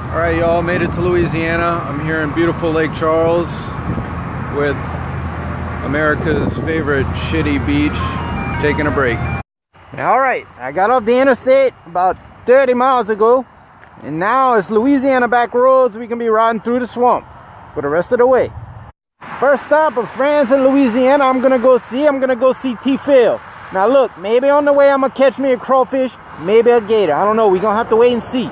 Alright y'all, made it to Louisiana. I'm here in beautiful Lake Charles with America's favorite shitty beach, taking a break. Alright, I got off the interstate about 30 miles ago, and now it's Louisiana back roads. We can be riding through the swamp for the rest of the way. First stop of France and Louisiana, I'm gonna go see T-Phil. Now look, maybe on the way I'm gonna catch me a crawfish, maybe a gator. I don't know, we're gonna have to wait and see.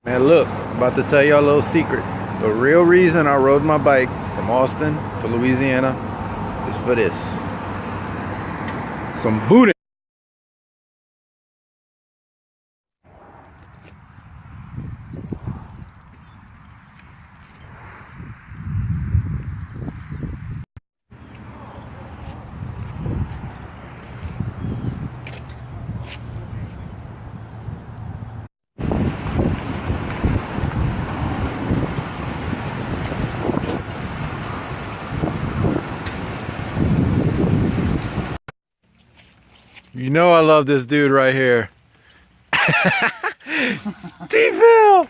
Man, look, I'm about to tell y'all a little secret. The real reason I rode my bike from Austin to Louisiana is for this. Some booty. You know I love this dude right here. T-Phil!